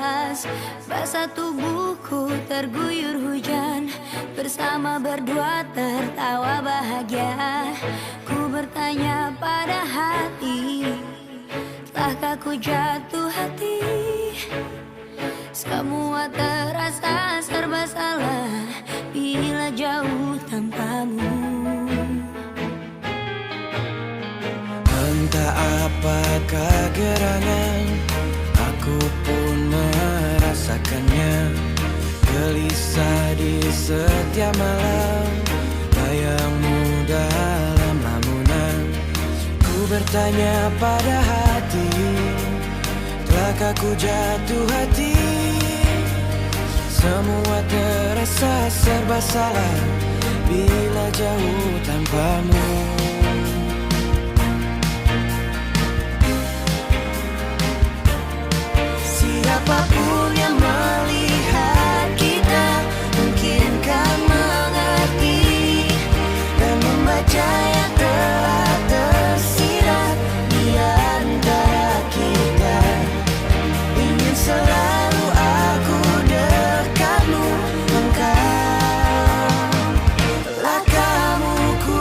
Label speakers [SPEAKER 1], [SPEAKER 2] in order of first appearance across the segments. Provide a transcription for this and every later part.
[SPEAKER 1] deras, basah tubuhku terguyur hujan. Bersama berdua tertawa bahagia. Ku bertanya pada hati, telah ku jatuh hati? Semua terasa serba salah bila jauh tanpamu.
[SPEAKER 2] Entah apakah gerangan, aku pun merasakannya. Gelisah di setiap malam, bayangmu dalam lamunan. Ku bertanya pada hati, telahkah ku jatuh hati? Semua terasa serba salah bila jauh tanpamu. Siapapun yang melihat kita mungkin kan mengerti dan membaca yang telah tersirat di antara kita. Ingin selalu aku dekatmu, engkau telah kamuku.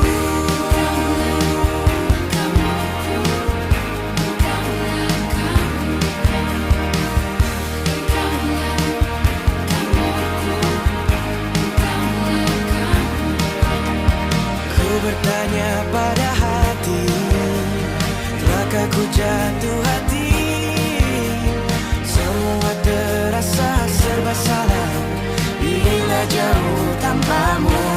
[SPEAKER 2] Bertanya pada hati, telahkah ku jatuh hati? Semua terasa serba salah bila jauh tanpamu.